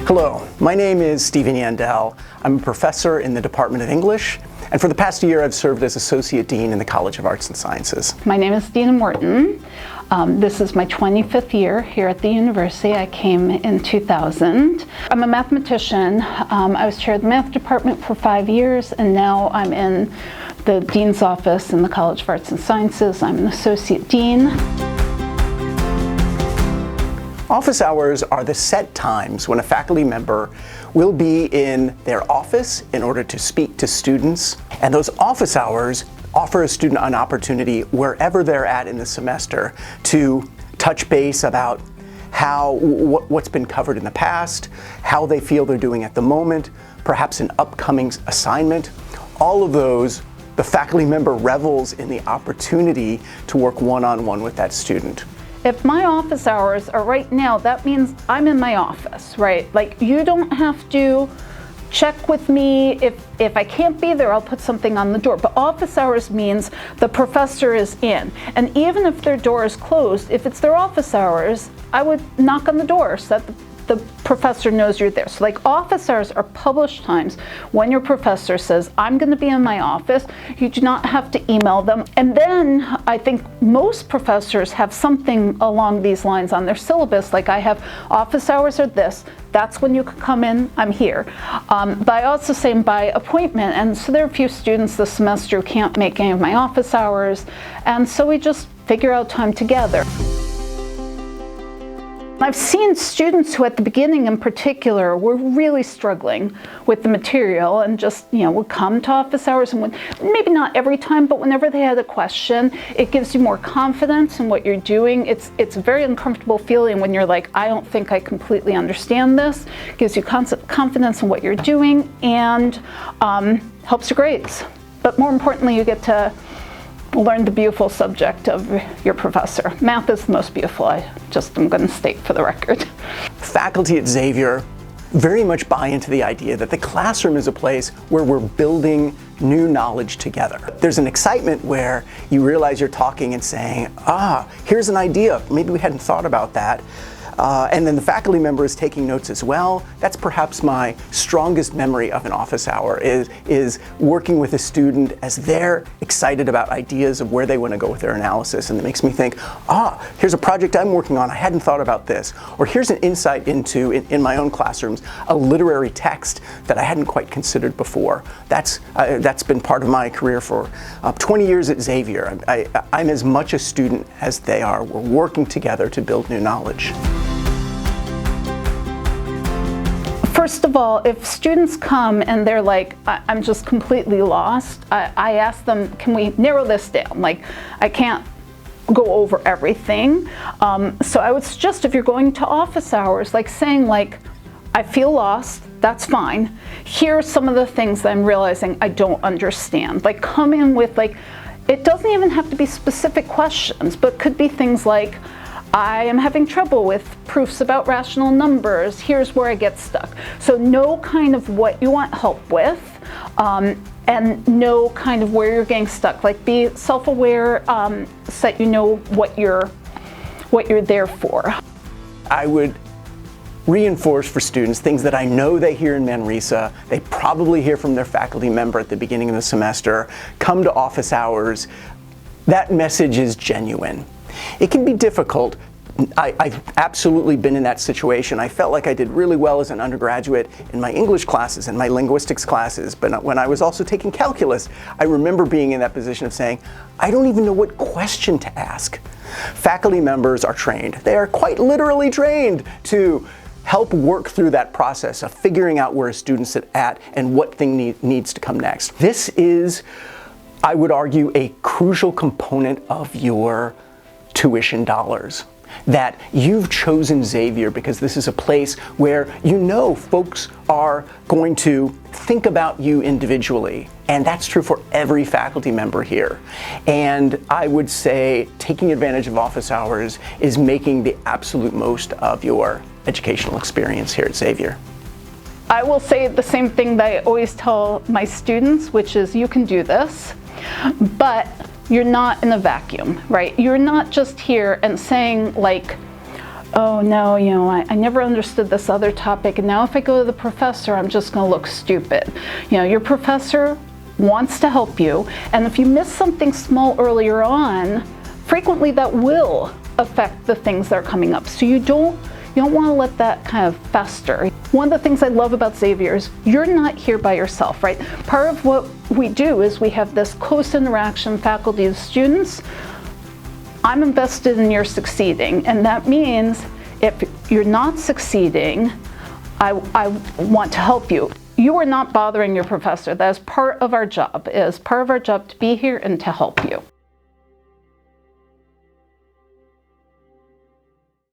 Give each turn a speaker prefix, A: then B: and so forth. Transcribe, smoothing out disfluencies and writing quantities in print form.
A: Hello, my name is Stephen Yandell. I'm a professor in the Department of English, and for the past year I've served as Associate Dean in the College of Arts and Sciences.
B: My name is Dena Morton. This is my 25th year here at the university. I came in 2000. I'm a mathematician. I was chair of the math department for 5 years, and now I'm in the Dean's office in the College of Arts and Sciences. I'm an Associate Dean.
A: Office hours are the set times when a faculty member will be in their office in order to speak to students, and those office hours offer a student an opportunity wherever they're at in the semester to touch base about what's been covered in the past, how they feel they're doing at the moment, perhaps an upcoming assignment. All of those, the faculty member revels in the opportunity to work one-on-one with that student.
B: If my office hours are right now, that means I'm in my office, right? Like, you don't have to check with me. If I can't be there, I'll put something on the door. But office hours means the professor is in. And even if their door is closed, if it's their office hours, I would knock on the door so that the professor knows you're there. So like, office hours are published times when your professor says, I'm going to be in my office. You do not have to email them. And then I think most professors have something along these lines on their syllabus. Like, I have office hours are this. That's when you can come in, I'm here. But I also say by appointment, and so there are a few students this semester who can't make any of my office hours, and so we just figure out time together. I've seen students who at the beginning in particular were really struggling with the material and just, would come to office hours, and maybe not every time, but whenever they had a question, it gives you more confidence in what you're doing. It's a very uncomfortable feeling when you're like, I don't think I completely understand this. It gives you confidence in what you're doing and helps your grades. But more importantly, you get to learn the beautiful subject of your professor. Math is the most beautiful, I'm going to state for the record.
A: Faculty at Xavier very much buy into the idea that the classroom is a place where we're building new knowledge together. There's an excitement where you realize you're talking and saying, here's an idea, maybe we hadn't thought about that. And then the faculty member is taking notes as well. That's perhaps my strongest memory of an office hour, is working with a student as they're excited about ideas of where they want to go with their analysis. And it makes me think, here's a project I'm working on, I hadn't thought about this. Or here's an insight into, in my own classrooms, a literary text that I hadn't quite considered before. That's been part of my career for 20 years at Xavier. I'm as much a student as they are. We're working together to build new knowledge.
B: First of all, if students come and they're like, I'm just completely lost, I ask them, can we narrow this down? Like, I can't go over everything. So I would suggest, if you're going to office hours, like saying like, I feel lost, that's fine. Here are some of the things that I'm realizing I don't understand. Like, come in with like, it doesn't even have to be specific questions, but could be things like, I am having trouble with proofs about rational numbers. Here's where I get stuck. So know kind of what you want help with, and know kind of where you're getting stuck. Like, be self-aware, so that you know what you're there for.
A: I would reinforce for students things that I know they hear in Manresa, they probably hear from their faculty member at the beginning of the semester. Come to office hours. That message is genuine. It can be difficult. I've absolutely been in that situation. I felt like I did really well as an undergraduate in my English classes and my linguistics classes, but when I was also taking calculus, I remember being in that position of saying, I don't even know what question to ask. Faculty members are trained. They are quite literally trained to help work through that process of figuring out where a student's at and what thing needs to come next. This is, I would argue, a crucial component of your tuition dollars. That you've chosen Xavier because this is a place where folks are going to think about you individually. And that's true for every faculty member here. And I would say taking advantage of office hours is making the absolute most of your educational experience here at Xavier.
B: I will say the same thing that I always tell my students, which is, you can do this, but you're not in a vacuum, right? You're not just here and saying like, oh no, I never understood this other topic, and now if I go to the professor, I'm just going to look stupid. Your professor wants to help you, and if you miss something small earlier on, frequently that will affect the things that are coming up. So you don't want to let that kind of fester. One of the things I love about Xavier is you're not here by yourself, right? Part of what we do is we have this close interaction, faculty and students. I'm invested in your succeeding, and that means if you're not succeeding, I want to help you. You are not bothering your professor. That is part of our job. It is part of our job to be here and to help you.